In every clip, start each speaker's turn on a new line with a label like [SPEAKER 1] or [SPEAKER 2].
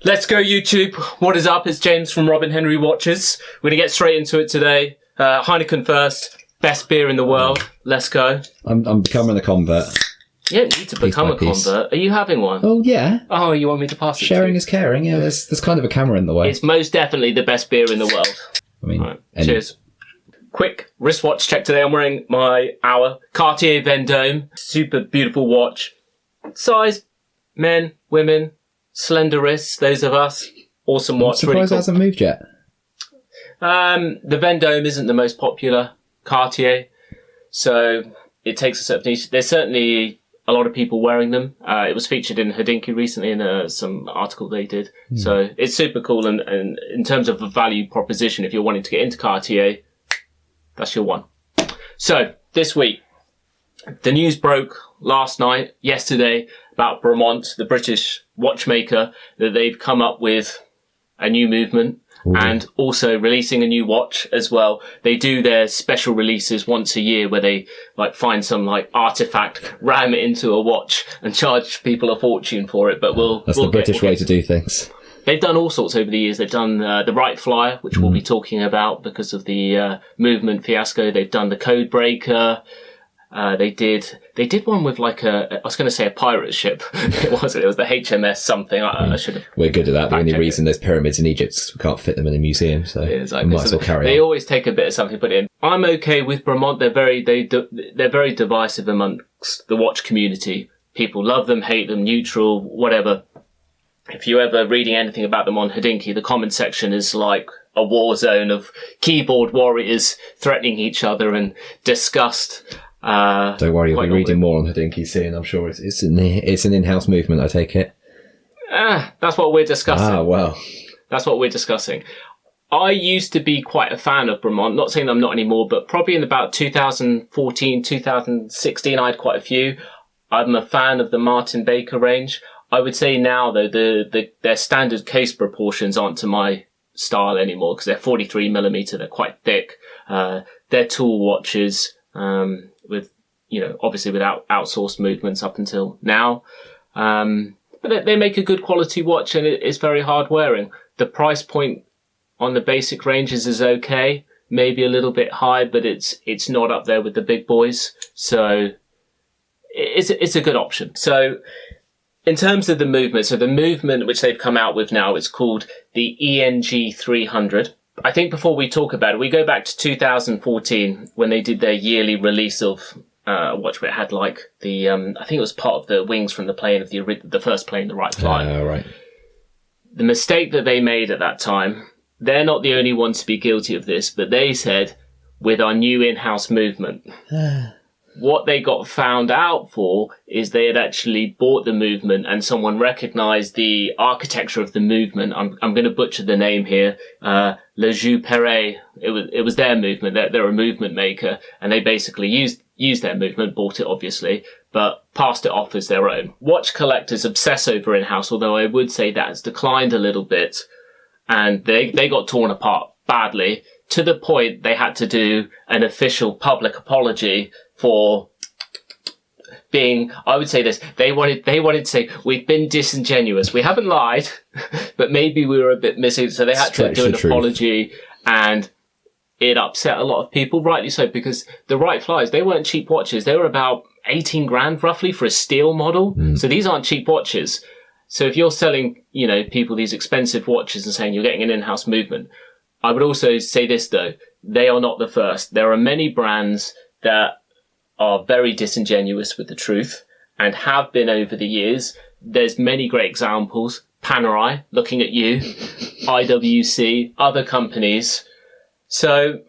[SPEAKER 1] Let's go, YouTube. What is up? It's James from Robin Henry Watches. We're going to get straight into it today. Heineken first. Best beer in the world. Let's go.
[SPEAKER 2] I'm becoming a convert.
[SPEAKER 1] You don't need to become a convert. Are you having one?
[SPEAKER 2] Oh, yeah.
[SPEAKER 1] Oh, you want me to pass it?
[SPEAKER 2] Sharing is caring. Yeah, there's kind of a camera in the way.
[SPEAKER 1] It's most definitely the best beer in the world.
[SPEAKER 2] I mean,
[SPEAKER 1] right. Cheers. Quick wristwatch check today. I'm wearing my Cartier Vendome. Super beautiful watch. Size, men, women, slender wrists, those of us. Awesome watch.
[SPEAKER 2] I'm surprised
[SPEAKER 1] really cool.
[SPEAKER 2] It hasn't moved yet.
[SPEAKER 1] The Vendome isn't the most popular Cartier, so it takes a certain niche. There's certainly a lot of people wearing them. It was featured in Hodinkee recently in some article they did. So it's super cool, and in terms of a value proposition, if you're wanting to get into Cartier, that's your one. So this week, the news broke yesterday, about Bremont, the British watchmaker, that they've come up with a new movement. Ooh. And also releasing a new watch as well. They do their special releases once a year where they find some artifact, ram it into a watch and charge people a fortune for it. But
[SPEAKER 2] that's the British way to do things.
[SPEAKER 1] They've done all sorts over the years. They've done the Wright Flyer, which we'll be talking about because of the movement fiasco. They've done the Code Breaker. They did one with I was going to say a pirate ship. It wasn't. It was the HMS something. I should have.
[SPEAKER 2] We're good at that. The only reason there's pyramids in Egypt is we can't fit them in a museum, so we might as well carry on.
[SPEAKER 1] They always take a bit of something to put in. I'm okay with Bremont. They're very divisive amongst the watch community. People love them, hate them, neutral, whatever. If you're ever reading anything about them on Hodinkee, the comment section is like a war zone of keyboard warriors threatening each other and disgust.
[SPEAKER 2] Don't worry, you'll be reading more on Hodinkee soon. I'm sure it's an in-house movement, I take it.
[SPEAKER 1] That's what we're discussing.
[SPEAKER 2] Well.
[SPEAKER 1] That's what we're discussing. I used to be quite a fan of Bremont, not saying I'm not anymore, but probably in about 2014, 2016, I had quite a few. I'm a fan of the Martin Baker range. I would say now, though, their standard case proportions aren't to my style anymore because they're 43mm, they're quite thick. They're tool watches, with, obviously without outsourced movements up until now. But they make a good quality watch and it's very hard wearing. The price point on the basic ranges is okay, maybe a little bit high, but it's not up there with the big boys. So it's a good option. So in terms of the movement, so the movement which they've come out with now is called the ENG300. I think before we talk about it, we go back to 2014 when they did their yearly release of a watch where it had I think it was part of the wings from the plane of the first plane, the Wright Flyer.
[SPEAKER 2] Right.
[SPEAKER 1] The mistake that they made at that time, they're not the only ones to be guilty of this, but they said, with our new in-house movement. What they got found out for is they had actually bought the movement and someone recognized the architecture of the movement. I'm going to butcher the name here. Le Jus Perret. It was their movement. They're a movement maker and they basically used their movement, bought it obviously, but passed it off as their own. Watch collectors obsess over in-house, although I would say that has declined a little bit and they got torn apart badly to the point they had to do an official public apology for being, I would say this, they wanted to say, we've been disingenuous. We haven't lied, but maybe we were a bit missing. So they had to do an apology and it upset a lot of people, rightly so, because the Wright Flyers, they weren't cheap watches. They were about 18 grand roughly for a steel model. So these aren't cheap watches. So if you're selling, people these expensive watches and saying you're getting an in-house movement, I would also say this though, they are not the first. There are many brands that are very disingenuous with the truth and have been over the years. There's many great examples. Panerai, looking at you, IWC, other companies. So,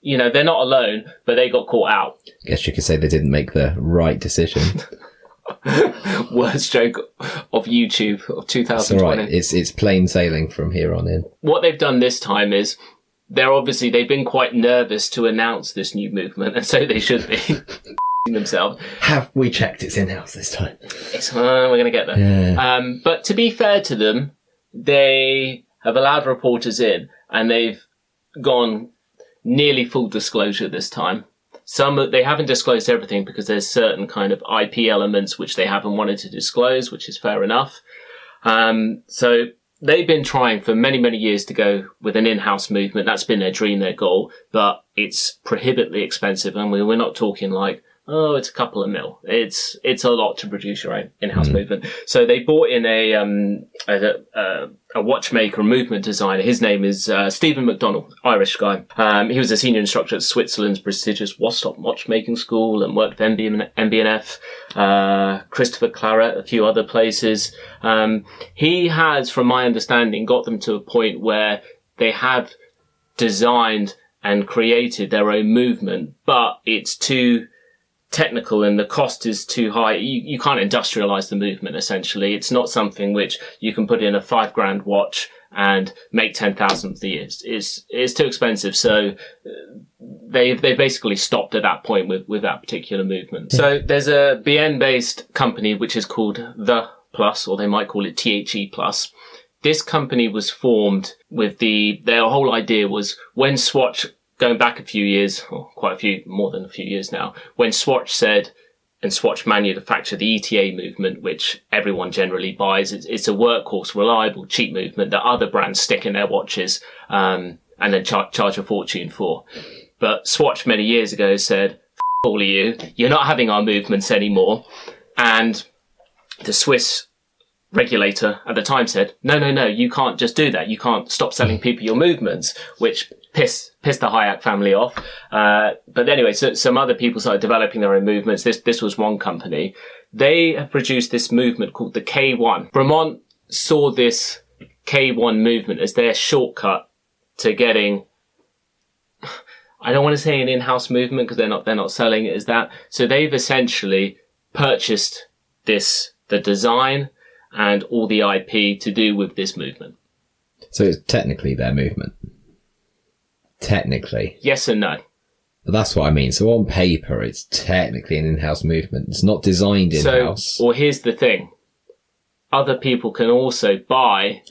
[SPEAKER 1] they're not alone, but they got caught out.
[SPEAKER 2] I guess you could say they didn't make the right decision.
[SPEAKER 1] Worst joke of YouTube of 2020. It's all right.
[SPEAKER 2] It's plain sailing from here on in.
[SPEAKER 1] What they've done this time is they've been quite nervous to announce this new movement, and so they should be themselves.
[SPEAKER 2] Have we checked it's in-house this time?
[SPEAKER 1] We're going to get there.
[SPEAKER 2] Yeah.
[SPEAKER 1] But to be fair to them, they have allowed reporters in, and they've gone nearly full disclosure this time. They haven't disclosed everything because there's certain kind of IP elements which they haven't wanted to disclose, which is fair enough. So they've been trying for many, many years to go with an in-house movement. That's been their dream, their goal, but it's prohibitively expensive. And we're not talking like, oh, it's a couple of mil. It's a lot to produce your own in-house movement. So they bought in a watchmaker and movement designer. His name is Stephen McDonald, Irish guy. He was a senior instructor at Switzerland's prestigious Vostok watchmaking school and worked at MB&F, Christopher Claret, a few other places. He has, from my understanding, got them to a point where they have designed and created their own movement, but it's too technical and the cost is too high. You can't industrialize the movement, essentially. It's not something which you can put in a $5,000 watch and make 10,000 of the year. It's too expensive. So they basically stopped at that point with that particular movement. So there's a BN-based company which is called The Plus, or they might call it THE Plus. This company was formed with their whole idea was when Swatch, going back a few years, or quite a few, more than a few years now, when Swatch said, and Swatch manufactured the ETA movement, which everyone generally buys, it's a workhorse, reliable, cheap movement that other brands stick in their watches and then charge a fortune for. But Swatch many years ago said, all of you, you're not having our movements anymore. And the Swiss regulator at the time said, no, you can't just do that. You can't stop selling people your movements, which pissed the Hayek family off. But anyway, so some other people started developing their own movements. This was one company. They have produced this movement called the K1. Bremont saw this K1 movement as their shortcut to getting, I don't want to say an in-house movement because they're not selling it as that. So they've essentially purchased the design and all the IP to do with this movement.
[SPEAKER 2] So it's technically their movement. Technically.
[SPEAKER 1] Yes and no.
[SPEAKER 2] But that's what I mean. So on paper, it's technically an in-house movement. It's not designed in-house.
[SPEAKER 1] So, or here's the thing. Other people can also buy...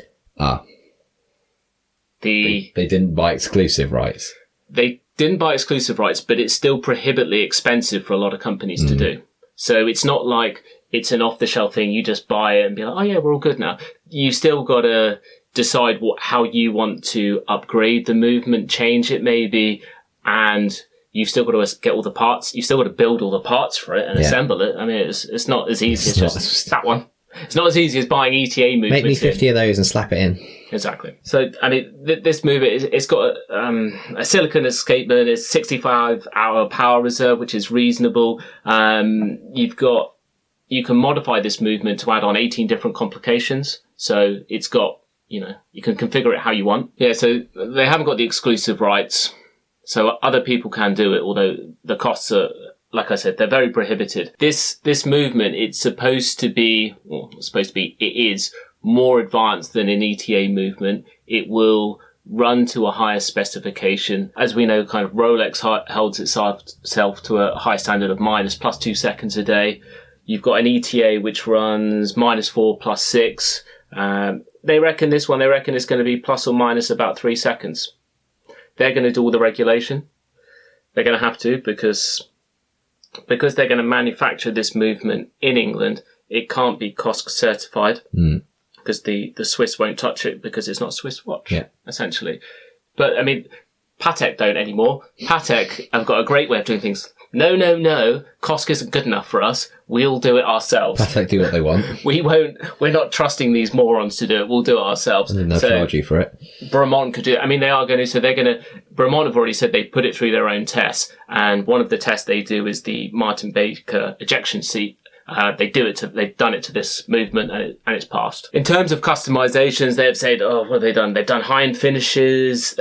[SPEAKER 1] They
[SPEAKER 2] didn't buy exclusive rights.
[SPEAKER 1] They didn't buy exclusive rights, but it's still prohibitively expensive for a lot of companies to do. So it's not like it's an off-the-shelf thing. You just buy it and be like, oh yeah, we're all good now. You've still got to decide how you want to upgrade the movement, change it maybe, and you've still got to get all the parts. You've still got to build all the parts for it and assemble it. I mean, it's not as easy as just that one. It's not as easy as buying ETA movements.
[SPEAKER 2] Make me 50 of those and slap it in.
[SPEAKER 1] Exactly. So, I mean, this movement, it's got a silicon escapement. It's 65-hour power reserve, which is reasonable. You can modify this movement to add on 18 different complications. So it's got, you can configure it how you want. Yeah, so they haven't got the exclusive rights. So other people can do it, although the costs are, like I said, they're very prohibitive. This movement, it is more advanced than an ETA movement. It will run to a higher specification. As we know, kind of Rolex holds itself to a high standard of +2 seconds a day. You've got an ETA which runs -4 +6. They reckon it's going to be plus or minus about 3 seconds. They're going to do all the regulation. They're going to have to because they're going to manufacture this movement in England. It can't be COSC certified because the Swiss won't touch it because it's not a Swiss watch, essentially. But I mean, Patek don't anymore. Patek have got a great way of doing things. No, COSC isn't good enough for us. We'll do it ourselves.
[SPEAKER 2] Patek do what they want.
[SPEAKER 1] We're not trusting these morons to do it. We'll do it ourselves.
[SPEAKER 2] And then they'll charge you for it.
[SPEAKER 1] Bremont could do it. I mean, they are going to. So Bremont have already said they put it through their own tests. And one of the tests they do is the Martin Baker ejection seat. They've done it to this movement and it's passed. In terms of customizations, they've said, what have they done? They've done high-end finishes,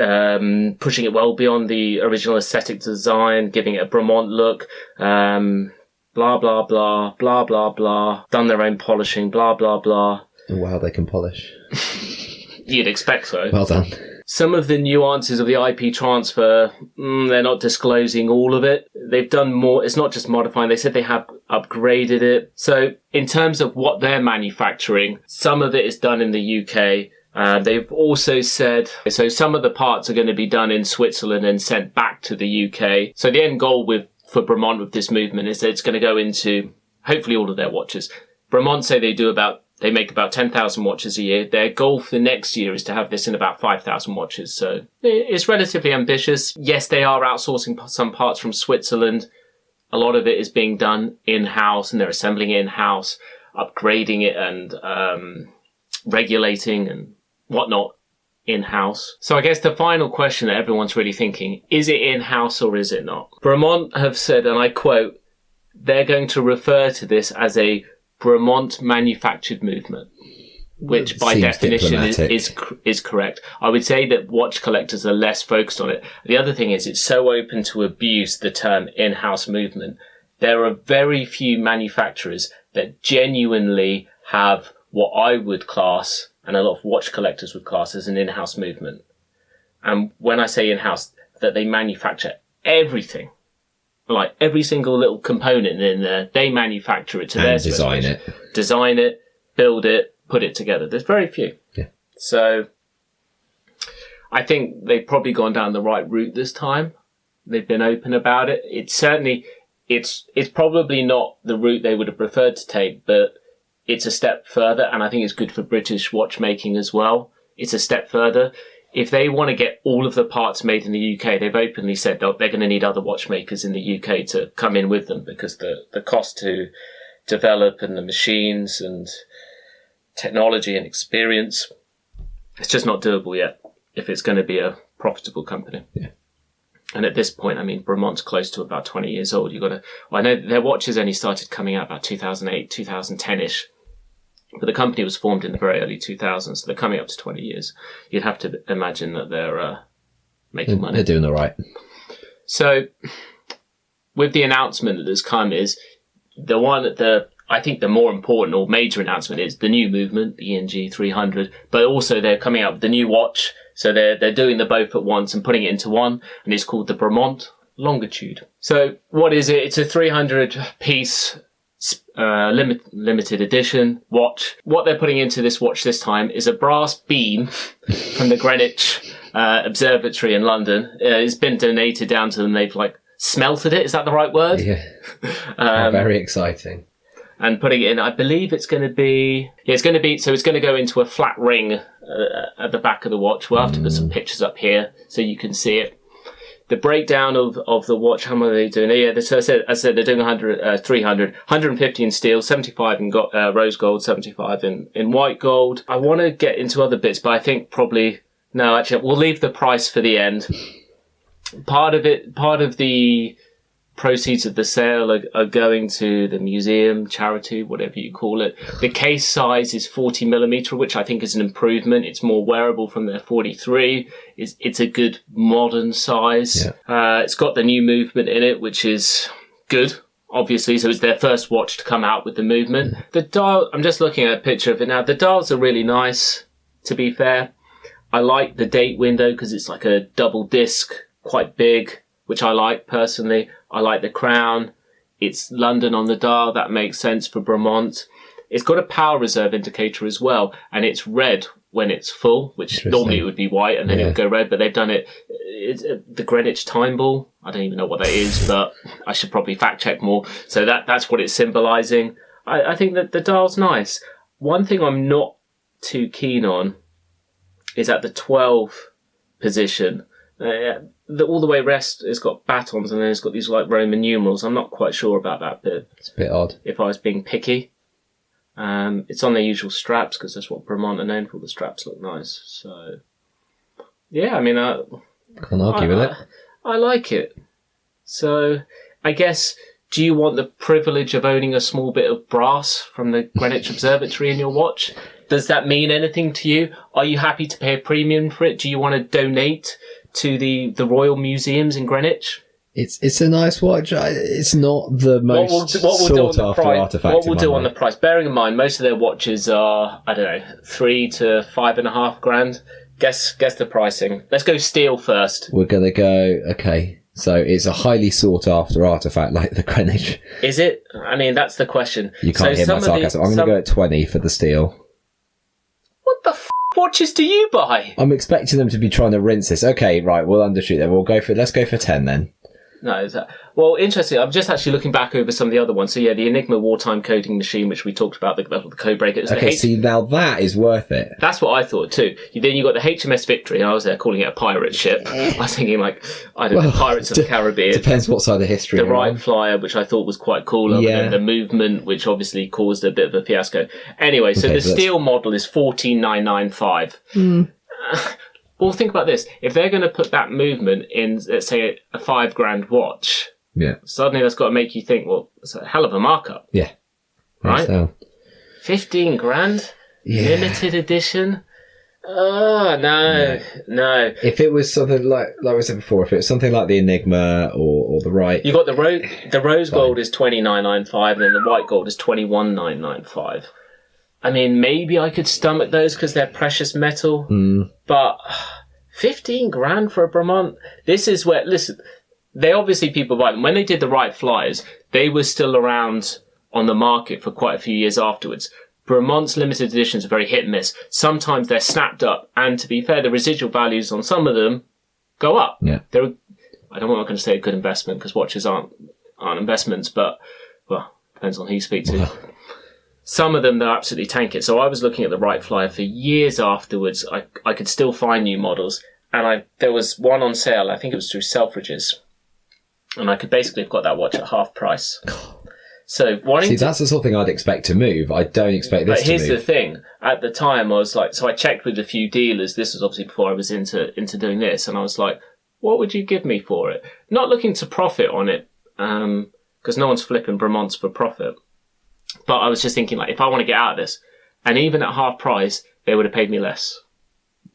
[SPEAKER 1] pushing it well beyond the original aesthetic design, giving it a Bremont look, blah, blah, blah, blah, blah, blah, done their own polishing, blah, blah, blah.
[SPEAKER 2] Oh, wow, they can polish.
[SPEAKER 1] You'd expect so.
[SPEAKER 2] Well done.
[SPEAKER 1] Some of the nuances of the IP transfer, they're not disclosing all of it. They've done more. It's not just modifying. They said they have upgraded it. So in terms of what they're manufacturing, some of it is done in the UK. They've also said, so some of the parts are going to be done in Switzerland and sent back to the UK. So the end goal for Bremont with this movement is that it's going to go into hopefully all of their watches. Bremont say they do about They make about 10,000 watches a year. Their goal for the next year is to have this in about 5,000 watches. So it's relatively ambitious. Yes, they are outsourcing some parts from Switzerland. A lot of it is being done in-house, and they're assembling it in-house, upgrading it and regulating and whatnot in-house. So I guess the final question that everyone's really thinking, is it in-house or is it not? Bremont have said, and I quote, they're going to refer to this as a Bremont manufactured movement, which by definition is correct. I would say that watch collectors are less focused on it. The other thing is it's so open to abuse, the term in-house movement. There are very few manufacturers that genuinely have what I would class, and a lot of watch collectors would class, as an in-house movement. And when I say in-house, that they manufacture everything. Like every single little component in there, they manufacture it to their specification. Design it, build it, put it together. There's very few.
[SPEAKER 2] Yeah.
[SPEAKER 1] So I think they've probably gone down the right route this time. They've been open about it. It's probably not the route they would have preferred to take, but it's a step further, and I think it's good for British watchmaking as well. It's a step further. If they want to get all of the parts made in the UK, they've openly said they're going to need other watchmakers in the UK to come in with them, because the cost to develop and the machines and technology and experience, it's just not doable yet if it's going to be a profitable company.
[SPEAKER 2] Yeah.
[SPEAKER 1] And at this point, I mean, Bremont's close to about 20 years old. I know their watches only started coming out about 2008, 2010-ish. But the company was formed in the very early 2000s, so they're coming up to 20 years. You'd have to imagine that they're making money.
[SPEAKER 2] They're doing all right.
[SPEAKER 1] So, with the announcement that has come is, I think the more important or major announcement is the new movement, the ENG300, but also they're coming out with the new watch. So they're doing the both at once and putting it into one, and it's called the Bremont Longitude. So what is it? It's a 300-piece limited edition watch. What they're putting into this watch this time is a brass beam from the Greenwich Observatory in London. It's been donated down to them. They've smelted it. Is that the right word?
[SPEAKER 2] Yeah. Very exciting.
[SPEAKER 1] And putting it in, I believe it's going to be, it's going to go into a flat ring at the back of the watch. We'll have to put some pictures up here so you can see it. The breakdown of the watch, how much are they doing? Yeah, so I said they're doing 300, 150 in steel, 75 in rose gold, 75 in white gold. I want to get into other bits, but I think we'll leave the price for the end. Part of the proceeds of the sale are going to the museum, charity, whatever you call it. The case size is 40mm, which I think is an improvement. It's more wearable from their 43. It's a good modern size. Yeah. It's got the new movement in it, which is good, obviously. So it's their first watch to come out with the movement. The dial, I'm just looking at a picture of it now. The dials are really nice, to be fair. I like the date window because it's like a double disc, quite big, which I like personally. I like the crown. It's London on the dial. That makes sense for Bremont. It's got a power reserve indicator as well, and it's red when it's full, which normally it would be white and then it would go red, but they've done it. It's the Greenwich time ball. I don't even know what that is, but I should probably fact check more. So that's what it's symbolising. I think that the dial's nice. One thing I'm not too keen on is at the 12 position. All the way rest, it's got batons and then it's got these Roman numerals. I'm not quite sure about that bit.
[SPEAKER 2] It's a bit odd.
[SPEAKER 1] If I was being picky. It's on their usual straps because that's what Bremont are known for. The straps look nice. So, yeah, I mean,
[SPEAKER 2] can't argue with it.
[SPEAKER 1] I like it. So, I guess, do you want the privilege of owning a small bit of brass from the Greenwich Observatory in your watch? Does that mean anything to you? Are you happy to pay a premium for it? Do you want to donate to the Royal Museums in Greenwich?
[SPEAKER 2] It's a nice watch. It's not the most sought after artifact.
[SPEAKER 1] What we'll do on the price, bearing in mind most of their watches are, I don't know, $3,000 to $5,500. Guess the pricing. Let's go steel first.
[SPEAKER 2] We're gonna go. Okay, so it's a highly sought after artifact like the Greenwich.
[SPEAKER 1] Is it? I mean, that's the question.
[SPEAKER 2] You can't hear my sarcasm. I'm gonna go at 20 for the steel.
[SPEAKER 1] What the watches do you buy?
[SPEAKER 2] I'm expecting them to be trying to rinse this. Okay, right, we'll undershoot them. Let's go for 10 then.
[SPEAKER 1] No, well, interesting. I'm just actually looking back over some of the other ones. So yeah, the Enigma wartime coding machine, which we talked about, the code breaker.
[SPEAKER 2] Okay, see, now that is worth it.
[SPEAKER 1] That's what I thought too. Then you got the HMS Victory, and I was there calling it a pirate ship. I was thinking like, I don't know, Pirates of the Caribbean.
[SPEAKER 2] Depends what side of history.
[SPEAKER 1] The Wright Flyer, which I thought was quite cool, and then the Movement, which obviously caused a bit of a fiasco. Anyway, so the steel model is 14,995. Well, think about this. If they're going to put that Movement in, let's say, a $5,000 watch, suddenly that's got to make you think, well, it's a hell of a markup.
[SPEAKER 2] Yeah.
[SPEAKER 1] Right? So. $15,000? Yeah. Limited edition? Oh, no.
[SPEAKER 2] If it was something like we said before, if it was something like the Enigma or the Wright...
[SPEAKER 1] You got the rose gold is 29,995 and then the white gold is 21,995. I mean, maybe I could stomach those because they're precious metal, but $15,000 for a Bremont. This is where, listen, they obviously people buy them. When they did the Wright Flyers, they were still around on the market for quite a few years afterwards. Bremont's limited editions are very hit and miss. Sometimes they're snapped up, and to be fair, the residual values on some of them go up.
[SPEAKER 2] Yeah.
[SPEAKER 1] I don't know what I'm going to say a good investment because watches aren't investments, but, well, depends on who you speak to. Some of them, they'll absolutely tank it. So I was looking at the Wright Flyer for years afterwards. I could still find new models. And there was one on sale. I think it was through Selfridges. And I could basically have got that watch at half price. So
[SPEAKER 2] that's the sort of thing I'd expect to move. I don't expect this to move. But
[SPEAKER 1] here's the thing. At the time, I was like... So I checked with a few dealers. This was obviously before I was into doing this. And I was like, what would you give me for it? Not looking to profit on it. Because no one's flipping Bremonts for profit. But I was just thinking, like, if I want to get out of this, and even at half price, they would have paid me less.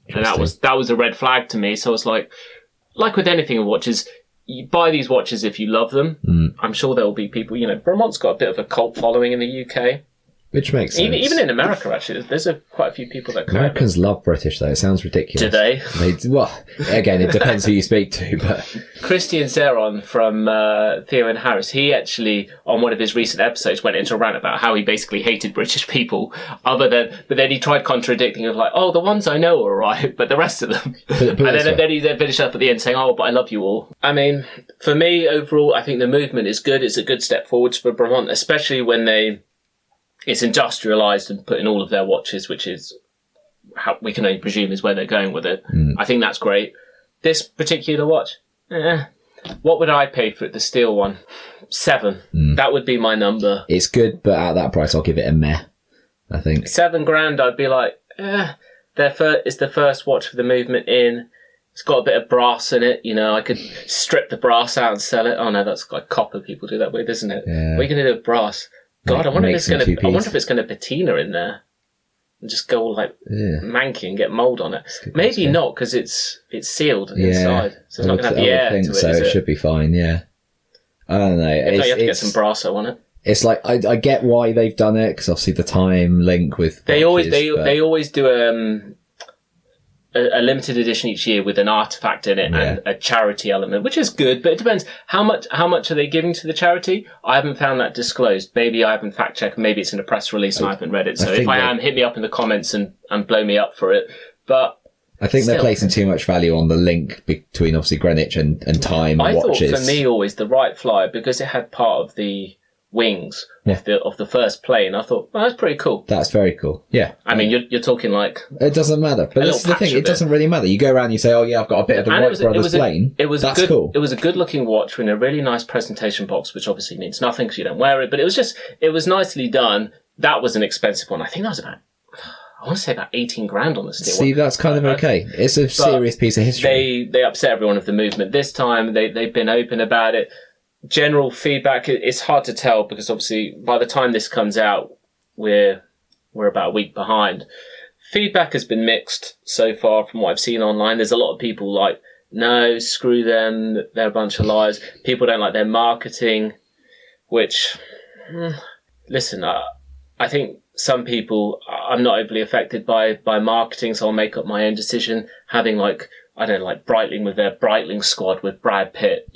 [SPEAKER 1] And that was a red flag to me. So I was like with anything in watches, you buy these watches if you love them. I'm sure there will be people, Bremont's got a bit of a cult following in the UK.
[SPEAKER 2] Which makes sense.
[SPEAKER 1] Even in America, actually, there's quite a few people that claim
[SPEAKER 2] Americans love British, though. It sounds ridiculous.
[SPEAKER 1] Do they?
[SPEAKER 2] Well, again, it depends who you speak to. But
[SPEAKER 1] Christian Zeron from Theo and Harris, he actually, on one of his recent episodes, went into a rant about how he basically hated British people, but then he tried contradicting of like, oh, the ones I know are alright, but the rest of them. And then he finished up at the end saying, oh, but I love you all. I mean, for me, overall, I think the movement is good. It's a good step forwards for Bremont, especially when it's industrialised and put in all of their watches, which is how we can only presume is where they're going with it. I think that's great. This particular watch, what would I pay for it? The steel one, 7. That would be my number.
[SPEAKER 2] It's good, but at that price, I'll give it a meh. I think
[SPEAKER 1] $7,000. I'd be like, it's the first watch for the movement in. It's got a bit of brass in it. I could strip the brass out and sell it. Oh no, that's like copper. People do that with, isn't it?
[SPEAKER 2] Yeah.
[SPEAKER 1] What are you going to do with brass? God, I wonder if it's going to patina in there and just go all like manky and get mould on it. Maybe not because it's sealed inside, so it's not going to have the air to it.
[SPEAKER 2] So it should be fine. Yeah, I don't know.
[SPEAKER 1] You have to get some brasso on it.
[SPEAKER 2] It's like I get why they've done it because obviously the time link with
[SPEAKER 1] they always do a limited edition each year with an artifact in it and a charity element, which is good, but it depends how much are they giving to the charity. I haven't found that disclosed. Maybe I haven't fact checked. Maybe it's in a press release and I haven't read it. So if I am, hit me up in the comments and blow me up for it. But
[SPEAKER 2] I think they're placing too much value on the link between obviously Greenwich and time and watches.
[SPEAKER 1] I thought for me always the Wright Flyer, because it had part of the wings of the first plane. I thought, well, that's pretty cool.
[SPEAKER 2] That's very cool. Yeah.
[SPEAKER 1] I mean, you're talking like...
[SPEAKER 2] It doesn't matter. But that's the thing. It doesn't really matter. You go around and you say, oh, yeah, I've got a bit of the Wright Brothers plane. That's cool. It
[SPEAKER 1] was a good-looking watch in a really nice presentation box, which obviously means nothing because you don't wear it. But it was nicely done. That was an expensive one. I think that was about... I want to say about $18,000 on the steel one.
[SPEAKER 2] See, that's kind of okay. It's a serious piece of history.
[SPEAKER 1] They upset everyone of the movement. This time, they've been open about it. General feedback, it's hard to tell because obviously by the time this comes out, we're about a week behind. Feedback has been mixed so far from what I've seen online. There's a lot of people like, no, screw them, they're a bunch of liars. People don't like their marketing, which, listen, I think some people, I'm not overly affected by marketing, so I'll make up my own decision. Having like Breitling with their Breitling squad with Brad Pitt,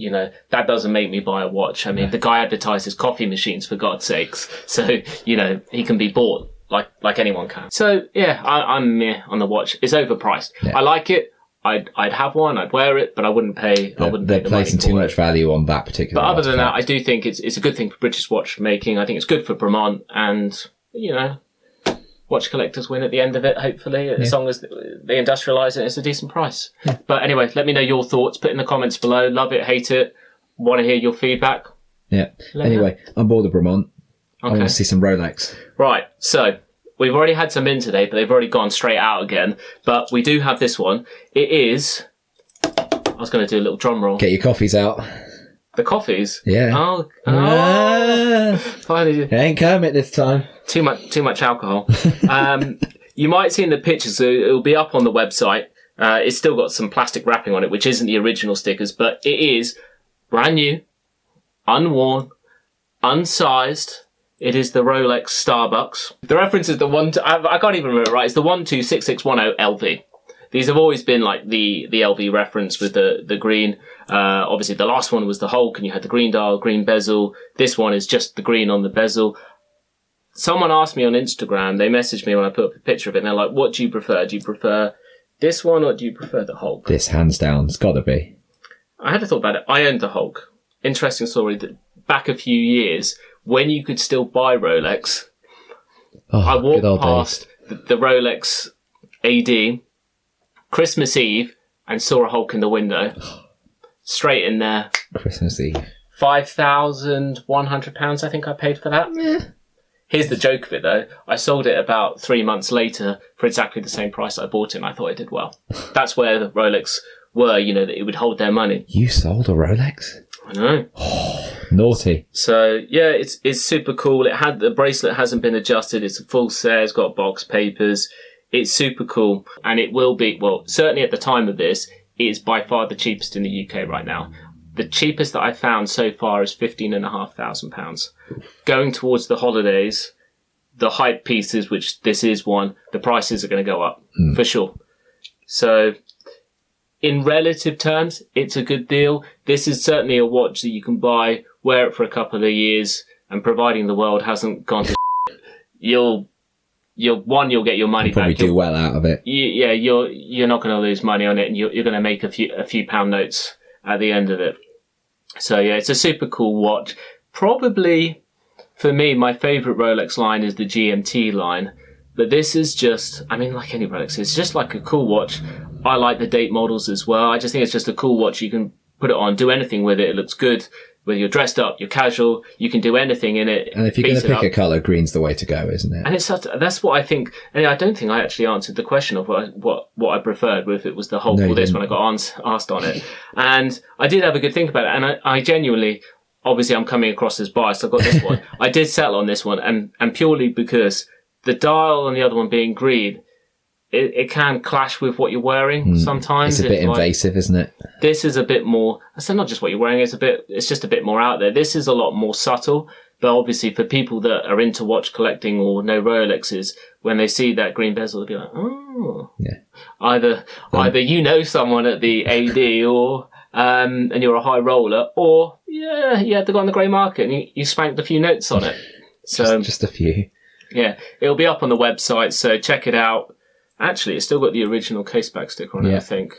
[SPEAKER 1] that doesn't make me buy a watch. I mean, the guy advertises coffee machines, for God's sakes. So, he can be bought like anyone can. So, yeah, I'm meh on the watch. It's overpriced. Yeah. I like it. I'd have one, I'd wear it, but I wouldn't pay.
[SPEAKER 2] They're placing too much value on that particular.
[SPEAKER 1] But other than that, I do think it's a good thing for British watchmaking. I think it's good for Bremont, and watch collectors win at the end of it. Hopefully, as long as they industrialise it, it's a decent price. Yeah. But anyway, let me know your thoughts. Put in the comments below. Love it, hate it. Want to hear your feedback?
[SPEAKER 2] Yeah. Anyway, I'm bored of Bremont. Okay. I want to see some Rolex.
[SPEAKER 1] Right. So. We've already had some in today, but they've already gone straight out again. But we do have this one. It is... I was going to do a little drum roll.
[SPEAKER 2] Get your coffees out.
[SPEAKER 1] The coffees?
[SPEAKER 2] Yeah. It ain't Kermit this time.
[SPEAKER 1] Too much alcohol. You might see in the pictures, so it'll be up on the website. It's still got some plastic wrapping on it, which isn't the original stickers, but it is brand new, unworn, unsized... It is the Rolex Starbucks. The reference is the I can't even remember it right. It's the 126610 LV. These have always been like the LV reference with the green. Obviously, the last one was the Hulk, and you had the green dial, green bezel. This one is just the green on the bezel. Someone asked me on Instagram. They messaged me when I put up a picture of it, and they're like, "What do you prefer? Do you prefer this one, or do you prefer the Hulk?"
[SPEAKER 2] This, hands down, it's got to be.
[SPEAKER 1] I had a thought about it. I owned the Hulk. Interesting story. That back a few years, when you could still buy Rolex, I walked past the Rolex AD Christmas Eve and saw a Hulk in the window. Straight in there.
[SPEAKER 2] Christmas Eve.
[SPEAKER 1] £5,100 I think I paid for that.
[SPEAKER 2] Yeah.
[SPEAKER 1] Here's the joke of it though. I sold it about 3 months later for exactly the same price I bought it, and I thought I did well. That's where the Rolex were, that it would hold their money.
[SPEAKER 2] You sold a Rolex?
[SPEAKER 1] I know.
[SPEAKER 2] Naughty.
[SPEAKER 1] So yeah, it's super cool. The bracelet hasn't been adjusted. It's a full set. It's got box papers. It's super cool, and it will be, well, certainly at the time of this, it is by far the cheapest in the UK right now. The cheapest that I've found so far is £15,500. Going towards the holidays, the hype pieces, which this is one, the prices are going to go up for sure. So in relative terms, it's a good deal. This is certainly a watch that you can buy, wear it for a couple of years, and providing the world hasn't gone to you'll get your money back.
[SPEAKER 2] Probably do well out of it.
[SPEAKER 1] You're not going to lose money on it, and you're going to make a few pound notes at the end of it. So yeah, it's a super cool watch. Probably for me, my favorite Rolex line is the GMT line, but this is just, like any Rolex, it's just like a cool watch. I like the date models as well. I just think it's just a cool watch. You can put it on, do anything with it. It looks good. Whether you're dressed up, you're casual, you can do anything in it.
[SPEAKER 2] And if you're going to pick a colour, green's the way to go, isn't it?
[SPEAKER 1] And that's what I think. And I don't think I actually answered the question of what I preferred, if it was the Hulk or this, when I got asked on it. And I did have a good think about it. And I genuinely, obviously I'm coming across as biased. I've got this one. I did settle on this one, and purely because the dial and the other one being green, it can clash with what you're wearing sometimes.
[SPEAKER 2] It's a bit invasive, isn't it?
[SPEAKER 1] This is a bit more, I said not just what you're wearing, it's just a bit more out there. This is a lot more subtle, but obviously for people that are into watch collecting or know Rolexes, when they see that green bezel, they'll be like, oh. Yeah. Either someone at the AD or, and you're a high roller, or, yeah, you had to go on the grey market and you spanked a few notes on it. So
[SPEAKER 2] just a few.
[SPEAKER 1] Yeah. It'll be up on the website, so check it out. Actually, it's still got the original caseback sticker on it, I think.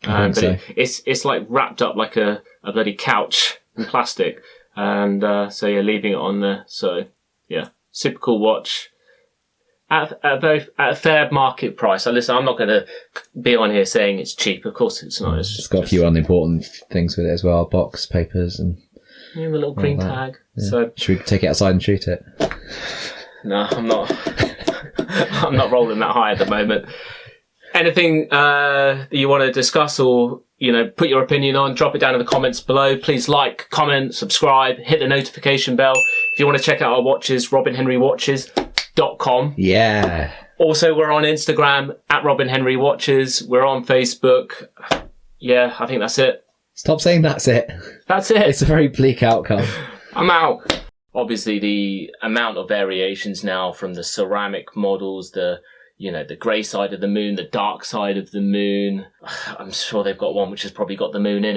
[SPEAKER 1] But it's like wrapped up like a bloody couch in plastic. And so, yeah, leaving it on there. So, yeah, super cool watch. At a fair market price. Listen, I'm not going to be on here saying it's cheap. Of course it's not.
[SPEAKER 2] It's got a few unimportant things with it as well. Box, papers, and
[SPEAKER 1] the little green tag.
[SPEAKER 2] Yeah.
[SPEAKER 1] So
[SPEAKER 2] should we take it outside and shoot it?
[SPEAKER 1] No, I'm not. I'm not rolling that high at the moment. Anything that you want to discuss or, put your opinion on, drop it down in the comments below. Please like, comment, subscribe, hit the notification bell. If you want to check out our watches, robinhenrywatches.com.
[SPEAKER 2] Yeah.
[SPEAKER 1] Also, we're on Instagram at robinhenrywatches. We're on Facebook. Yeah, I think that's it.
[SPEAKER 2] Stop saying that's it.
[SPEAKER 1] That's it.
[SPEAKER 2] It's a very bleak outcome.
[SPEAKER 1] I'm out. Obviously, the amount of variations now from the ceramic models, the grey side of the moon, the dark side of the moon. I'm sure they've got one which has probably got the moon in it.